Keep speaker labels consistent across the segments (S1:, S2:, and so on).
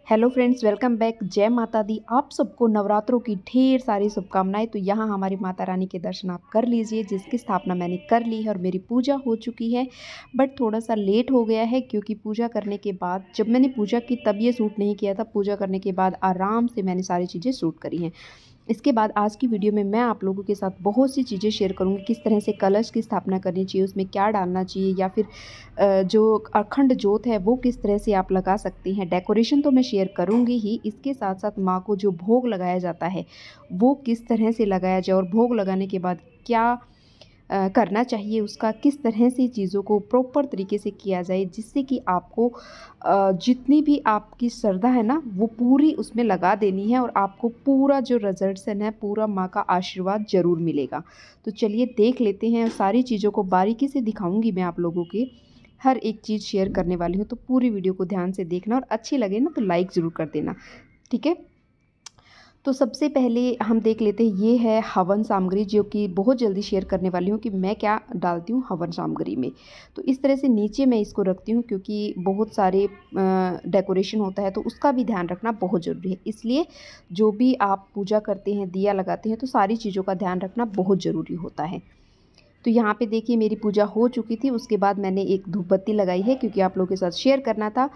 S1: Hello friends, welcome back. जय माता दी। आप सबको नवरात्रों की ढेर सारी शुभकामनाएं। तो यहाँ हमारी माता रानी के दर्शन आप कर लीजिए, जिसकी स्थापना मैंने कर ली है और मेरी पूजा हो चुकी है। बट थोड़ा सा लेट हो गया है क्योंकि पूजा करने के बाद, जब मैंने पूजा की तब ये शूट नहीं किया था। पूजा करने के बाद आराम से मैंने सारी चीज़ें शूट करी हैं। इसके बाद आज की वीडियो में मैं आप लोगों के साथ बहुत सी चीज़ें शेयर करूँगी। किस तरह से कलश की स्थापना करनी चाहिए, उसमें क्या डालना चाहिए, या फिर जो अखंड जोत है वो किस तरह से आप लगा सकती हैं। डेकोरेशन तो मैं शेयर करूँगी ही, इसके साथ साथ माँ को जो भोग लगाया जाता है वो किस तरह से लगाया जाए, और भोग लगाने के बाद क्या करना चाहिए, उसका किस तरह से चीज़ों को प्रॉपर तरीके से किया जाए, जिससे कि आपको जितनी भी आपकी श्रद्धा है ना वो पूरी उसमें लगा देनी है, और आपको पूरा जो रिजल्ट है पूरा माँ का आशीर्वाद ज़रूर मिलेगा। तो चलिए देख लेते हैं। सारी चीज़ों को बारीकी से दिखाऊंगी मैं आप लोगों के, हर एक चीज़ शेयर करने वाली हूँ। तो पूरी वीडियो को ध्यान से देखना, और अच्छी लगे ना तो लाइक ज़रूर कर देना, ठीक है। तो सबसे पहले हम देख लेते हैं, ये है हवन सामग्री, जो कि बहुत जल्दी शेयर करने वाली हूँ कि मैं क्या डालती हूँ हवन सामग्री में। तो इस तरह से नीचे मैं इसको रखती हूँ, क्योंकि बहुत सारे डेकोरेशन होता है तो उसका भी ध्यान रखना बहुत ज़रूरी है। इसलिए जो भी आप पूजा करते हैं, दिया लगाते हैं, तो सारी चीज़ों का ध्यान रखना बहुत ज़रूरी होता है। तो यहाँ पे देखिए मेरी पूजा हो चुकी थी। उसके बाद मैंने एक धूप बत्ती लगाई है, क्योंकि आप लोगों के साथ शेयर करना था।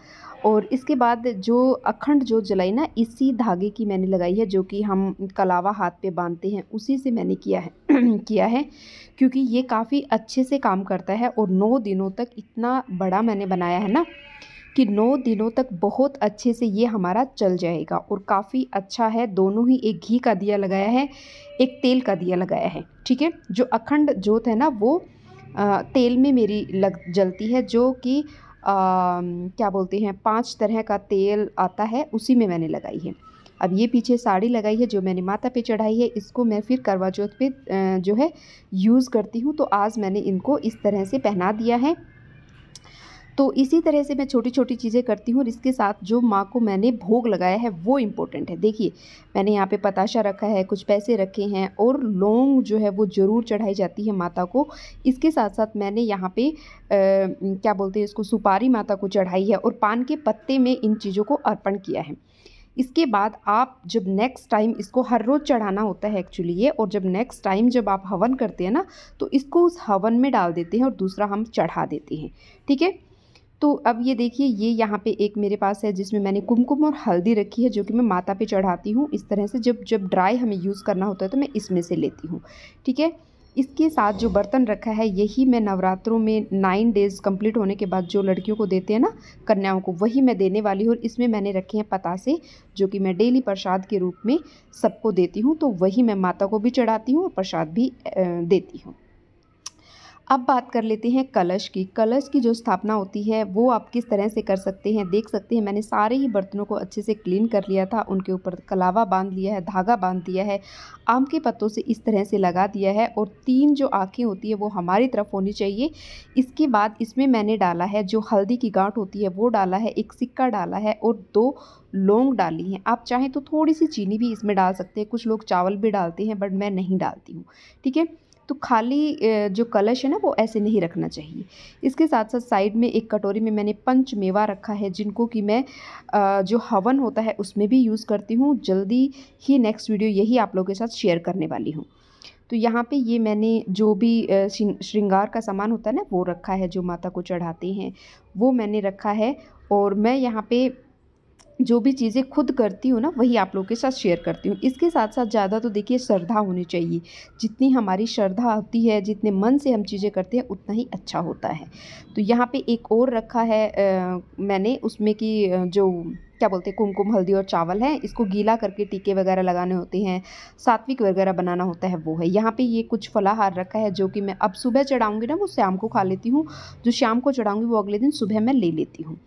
S1: और इसके बाद जो अखंड जोत जलाई ना, इसी धागे की मैंने लगाई है, जो कि हम कलावा हाथ पे बांधते हैं, उसी से मैंने किया है किया है, क्योंकि ये काफ़ी अच्छे से काम करता है। और 9 दिनों तक इतना बड़ा मैंने बनाया है ना, कि 9 दिनों तक बहुत अच्छे से ये हमारा चल जाएगा। और काफ़ी अच्छा है। दोनों ही, एक घी का दिया लगाया है, एक तेल का दिया लगाया है, ठीक है। जो अखंड जोत है ना वो तेल में मेरी जलती है, जो कि क्या बोलते हैं, 5 तरह का तेल आता है, उसी में मैंने लगाई है। अब ये पीछे साड़ी लगाई है जो मैंने माता पे चढ़ाई है, इसको मैं फिर करवा चौथ पे जो है यूज़ करती हूँ। तो आज मैंने इनको इस तरह से पहना दिया है। तो इसी तरह से मैं छोटी छोटी चीज़ें करती हूँ, और इसके साथ जो माँ को मैंने भोग लगाया है वो इम्पोर्टेंट है। देखिए मैंने यहाँ पे पताशा रखा है, कुछ पैसे रखे हैं, और लौंग जो है वो ज़रूर चढ़ाई जाती है माता को। इसके साथ साथ मैंने यहाँ पे क्या बोलते हैं इसको, सुपारी माता को चढ़ाई है, और पान के पत्ते में इन चीज़ों को अर्पण किया है। इसके बाद आप जब नेक्स्ट टाइम, इसको हर रोज़ चढ़ाना होता है एक्चुअली ये, और जब नेक्स्ट टाइम जब आप हवन करते हैं ना, तो इसको उस हवन में डाल देते हैं और दूसरा हम चढ़ा देते हैं, ठीक है। तो अब ये देखिए, ये यहाँ पे एक मेरे पास है जिसमें मैंने कुमकुम और हल्दी रखी है, जो कि मैं माता पे चढ़ाती हूँ। इस तरह से जब जब ड्राई हमें यूज़ करना होता है तो मैं इसमें से लेती हूँ, ठीक है। इसके साथ जो बर्तन रखा है, यही मैं नवरात्रों में 9 डेज़ कंप्लीट होने के बाद जो लड़कियों को देते हैं ना, कन्याओं को, वही मैं देने वाली हूँ। और इसमें मैंने रखे हैं पतासे, जो कि मैं डेली प्रसाद के रूप में सबको देती हूँ। तो वही मैं माता को भी चढ़ाती हूँ और प्रसाद भी देती हूँ। अब बात कर लेते हैं कलश की। कलश की जो स्थापना होती है वो आप किस तरह से कर सकते हैं, देख सकते हैं मैंने सारे ही बर्तनों को अच्छे से क्लीन कर लिया था, उनके ऊपर कलावा बांध लिया है, धागा बांध दिया है, आम के पत्तों से इस तरह से लगा दिया है, और 3 जो आँखें होती है वो हमारी तरफ होनी चाहिए। इसके बाद इसमें मैंने डाला है जो हल्दी की गांठ होती है वो डाला है, एक सिक्का डाला है, और 2 लौंग डाली हैं। आप चाहें तो थोड़ी सी चीनी भी इसमें डाल सकते हैं, कुछ लोग चावल भी डालते हैं, बट मैं नहीं डालती हूँ, ठीक है। तो खाली जो कलश है ना वो ऐसे नहीं रखना चाहिए। इसके साथ साथ साइड में एक कटोरी में मैंने पंचमेवा रखा है, जिनको कि मैं जो हवन होता है उसमें भी यूज़ करती हूँ। जल्दी ही नेक्स्ट वीडियो यही आप लोगों के साथ शेयर करने वाली हूँ। तो यहाँ पे ये मैंने जो भी श्रृंगार का सामान होता है ना वो रखा है, जो माता को चढ़ाते हैं वो मैंने रखा है। और मैं यहाँ पे जो भी चीज़ें खुद करती हूँ ना वही आप लोगों के साथ शेयर करती हूँ। इसके साथ साथ ज़्यादा तो देखिए श्रद्धा होनी चाहिए। जितनी हमारी श्रद्धा होती है, जितने मन से हम चीज़ें करते हैं, उतना ही अच्छा होता है। तो यहाँ पे एक और रखा है मैंने, उसमें कि जो क्या बोलते हैं, कुमकुम, हल्दी और चावल है। इसको गीला करके टीके वगैरह लगाने होते हैं, सात्विक वगैरह बनाना होता है, वो है। यहाँ पे ये कुछ फलाहार रखा है, जो कि मैं अब सुबह चढ़ाऊँगी ना वो शाम को खा लेती हूँ। जो शाम को चढ़ाऊँगी वो अगले दिन सुबह मैं ले लेती हूँ।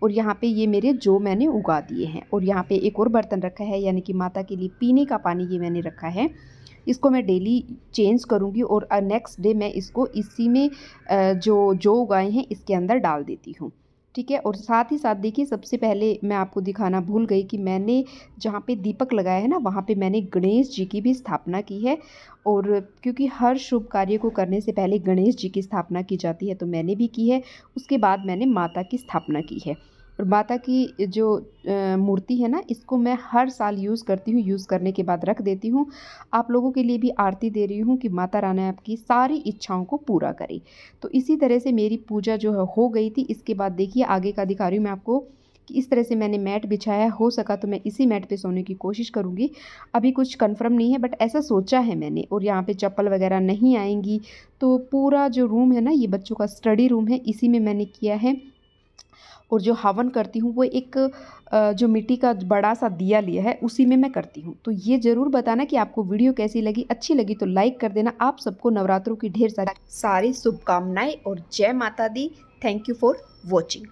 S1: और यहाँ पे ये मेरे जो मैंने उगा दिए हैं। और यहाँ पे एक और बर्तन रखा है, यानी कि माता के लिए पीने का पानी, ये मैंने रखा है। इसको मैं डेली चेंज करूँगी, और नेक्स्ट डे मैं इसको इसी में जो उगाए हैं इसके अंदर डाल देती हूँ, ठीक है। और साथ ही साथ देखिए, सबसे पहले मैं आपको दिखाना भूल गई कि मैंने जहाँ पे दीपक लगाया है ना, वहाँ पे मैंने गणेश जी की भी स्थापना की है। और क्योंकि हर शुभ कार्य को करने से पहले गणेश जी की स्थापना की जाती है, तो मैंने भी की है। उसके बाद मैंने माता की स्थापना की है। और माता की जो मूर्ति है ना, इसको मैं हर साल यूज़ करती हूँ, यूज़ करने के बाद रख देती हूँ। आप लोगों के लिए भी आरती दे रही हूँ कि माता रानी आपकी सारी इच्छाओं को पूरा करे। तो इसी तरह से मेरी पूजा जो है हो गई थी। इसके बाद देखिए आगे का दिखा रही हूँ मैं आपको कि इस तरह से मैंने मैट बिछाया है। हो सका तो मैं इसी मैट पे सोने की कोशिश करूँगी। अभी कुछ कन्फर्म नहीं है, बट ऐसा सोचा है मैंने। और यहाँ पे चप्पल वगैरह नहीं आएँगी। तो पूरा जो रूम है ना, ये बच्चों का स्टडी रूम है, इसी में मैंने किया है। और जो हवन करती हूँ वो एक जो मिट्टी का बड़ा सा दिया लिया है, उसी में मैं करती हूँ। तो ये ज़रूर बताना कि आपको वीडियो कैसी लगी। अच्छी लगी तो लाइक कर देना। आप सबको नवरात्रों की ढेर सारी शुभकामनाएं और जय माता दी। Thank you for watching.